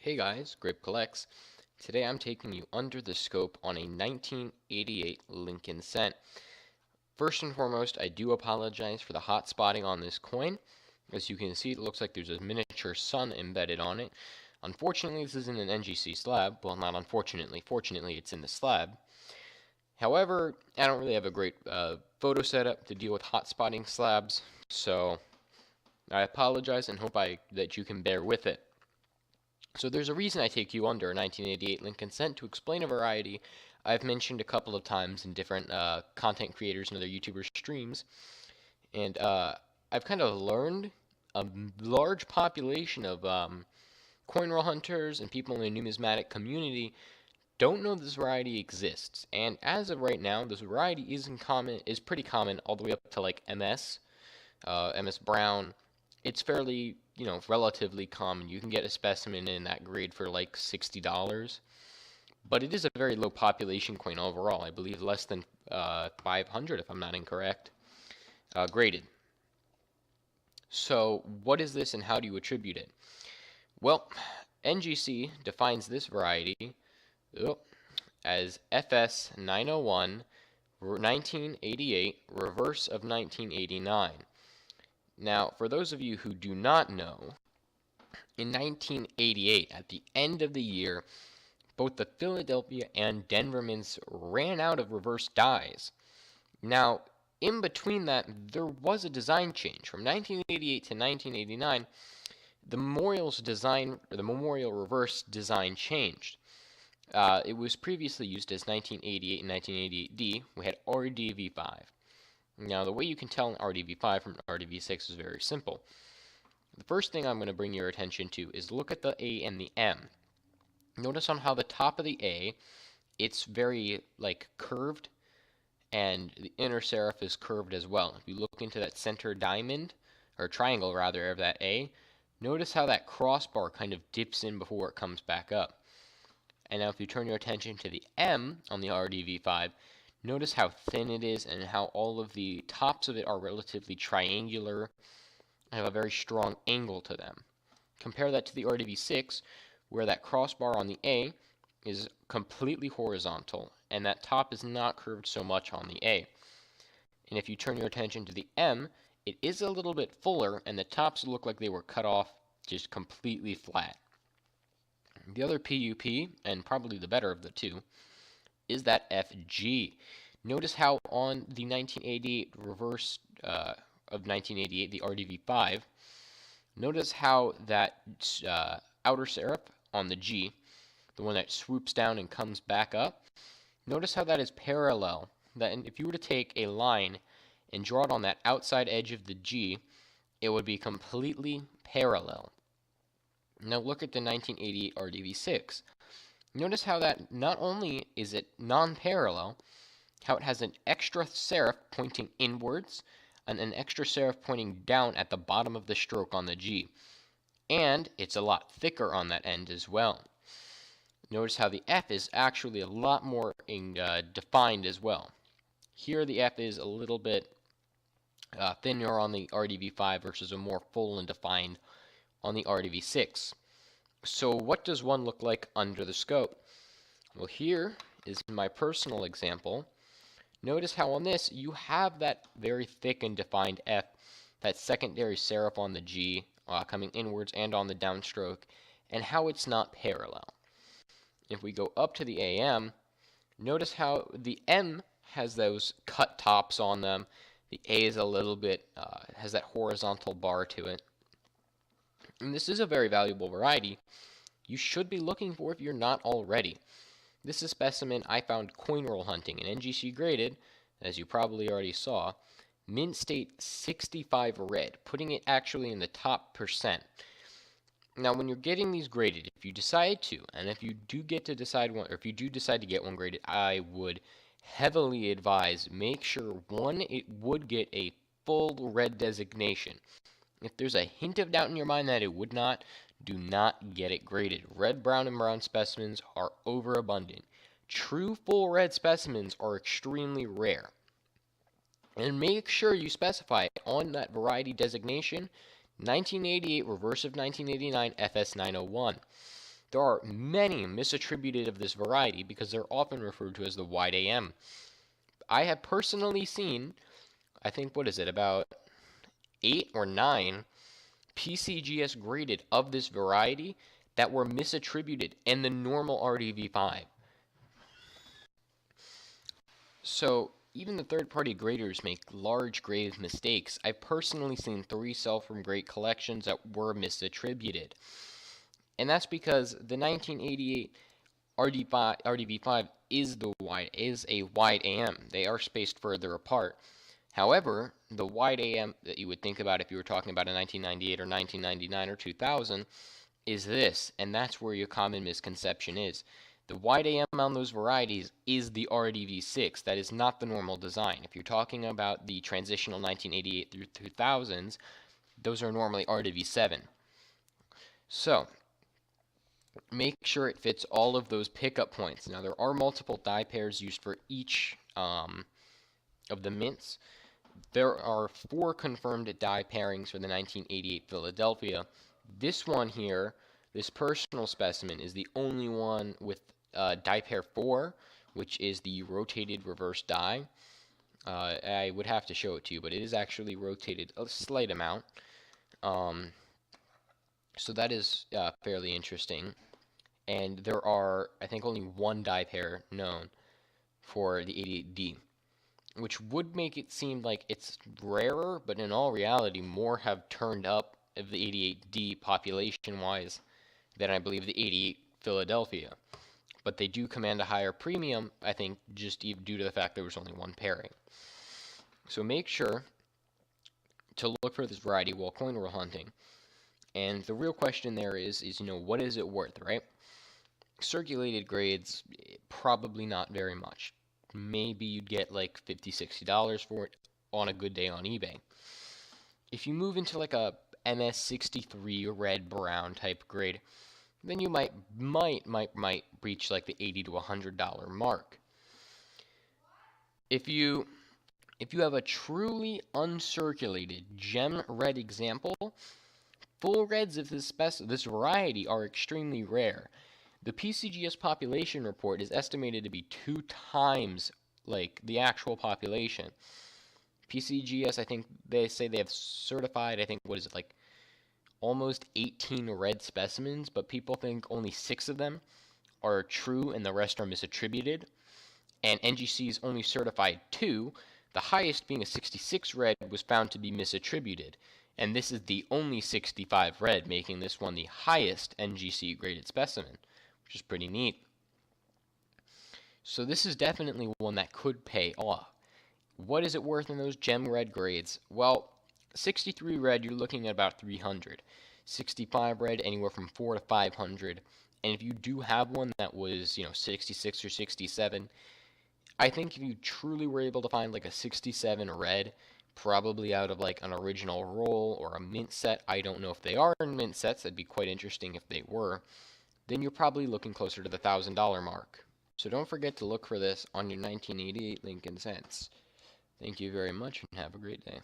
Hey guys, Grape Collects. Today I'm taking you under the scope on a 1988 Lincoln cent. First and foremost, I do apologize for the hot spotting on this coin. As you can see, it looks like there's a miniature sun embedded on it. Unfortunately, this isn't an NGC slab. Well, not unfortunately. Fortunately, it's in the slab. However, I don't really have a great photo setup to deal with hot spotting slabs, so I apologize and hope that you can bear with it. So there's a reason I take you under a 1988 Lincoln cent to explain a variety I've mentioned a couple of times in different content creators and other YouTubers' streams. And I've kind of learned a large population of coin roll hunters and people in the numismatic community don't know this variety exists. And as of right now, this variety is pretty common all the way up to like MS Brown. It's fairly, relatively common. You can get a specimen in that grade for like $60, but it is a very low population coin overall. I believe less than 500, if I'm not incorrect, graded. So what is this and how do you attribute it? Well, NGC defines this variety as FS-901, 1988, reverse of 1989. Now, for those of you who do not know, in 1988, at the end of the year, both the Philadelphia and Denver mints ran out of reverse dies. Now, in between that, there was a design change. From 1988 to 1989, the memorial reverse design changed. It was previously used as 1988 and 1988D. We had RDV5. Now, the way you can tell an RDV5 from an RDV6 is very simple. The first thing I'm going to bring your attention to is look at the A and the M. Notice on how the top of the A, it's very, curved, and the inner serif is curved as well. If you look into that center diamond, or triangle rather, of that A, notice how that crossbar kind of dips in before it comes back up. And now if you turn your attention to the M on the RDV5, notice how thin it is and how all of the tops of it are relatively triangular and have a very strong angle to them. Compare that to the RDV6, where that crossbar on the A is completely horizontal and that top is not curved so much on the A. And if you turn your attention to the M, it is a little bit fuller and the tops look like they were cut off just completely flat. The other PUP, and probably the better of the two, is that FG. Notice how on the 1988 reverse of 1988, the RDV5, notice how that outer serif on the G, the one that swoops down and comes back up, notice how that is parallel. That if you were to take a line and draw it on that outside edge of the G, it would be completely parallel. Now look at the 1988 RDV6. Notice how that not only is it non-parallel, how it has an extra serif pointing inwards and an extra serif pointing down at the bottom of the stroke on the G. And it's a lot thicker on that end as well. Notice how the F is actually a lot more defined as well. Here the F is a little bit thinner on the RDV5 versus a more full and defined on the RDV6. So what does one look like under the scope? Well, here is my personal example. Notice how on this you have that very thick and defined F, that secondary serif on the G coming inwards and on the downstroke, and how it's not parallel. If we go up to the AM, notice how the M has those cut tops on them. The A is a little bit, has that horizontal bar to it. And this is a very valuable variety you should be looking for if you're not already. This is a specimen I found coin roll hunting in NGC graded, as you probably already saw, mint state 65 red, putting it actually in the top percent. Now when you're getting these graded, if you decide to, and if you do get to decide one, or if you do decide to get one graded, I would heavily advise make sure one, it would get a full red designation. If there's a hint of doubt in your mind that it would not, do not get it graded. Red, brown, and brown specimens are overabundant. True full red specimens are extremely rare. And make sure you specify on that variety designation 1988 reverse of 1989 FS-901. there are many misattributed of this variety because they're often referred to as the wide AM. I have personally seen, I think, what is it, about 8 or 9 PCGS graded of this variety that were misattributed in the normal RDV5. So even the third-party graders make large grave mistakes. I've personally seen 3 sell-from-grade collections that were misattributed. And that's because the 1988 RDV5 is a wide AM. They are spaced further apart. However, the wide AM that you would think about if you were talking about a 1998 or 1999 or 2000 is this, and that's where your common misconception is. The wide AM on those varieties is the RDV6. That is not the normal design. If you're talking about the transitional 1988 through 2000s, those are normally RDV7. So, make sure it fits all of those pickup points. Now, there are multiple die pairs used for each of the mints. There are 4 confirmed die pairings for the 1988 Philadelphia. This one here, this personal specimen, is the only one with die pair 4, which is the rotated reverse die. I would have to show it to you, but it is actually rotated a slight amount. So that is fairly interesting. And there are, I think, only 1 die pair known for the 88D, which would make it seem like it's rarer, but in all reality, more have turned up of the 88D population-wise than I believe the 88 Philadelphia. But they do command a higher premium, I think, just due to the fact there was only 1 pairing. So make sure to look for this variety while coin roll hunting. And the real question there is, what is it worth, right? Circulated grades, probably not very much. Maybe you'd get like $50, $60 for it on a good day on eBay. If you move into like a MS63 red brown type grade, then you might reach like the $80 to $100 mark. If you have a truly uncirculated gem red example, full reds of this variety are extremely rare. The PCGS population report is estimated to be 2 times like the actual population. PCGS, I think they say they have certified, I think, what is it, like almost 18 red specimens, but people think only 6 of them are true and the rest are misattributed. And NGC's only certified 2, the highest being a 66 red, was found to be misattributed. And this is the only 65 red, making this one the highest NGC graded specimen, which is pretty neat. So this is definitely one that could pay off. What is it worth in those gem red grades? Well, 63 red, you're looking at about 300. 65 red, anywhere from 400 to 500. And if you do have one that was, 66 or 67, I think if you truly were able to find like a 67 red, probably out of like an original roll or a mint set, I don't know if they are in mint sets, that'd be quite interesting if they were, then you're probably looking closer to the $1,000 mark. So don't forget to look for this on your 1988 Lincoln cents. Thank you very much and have a great day.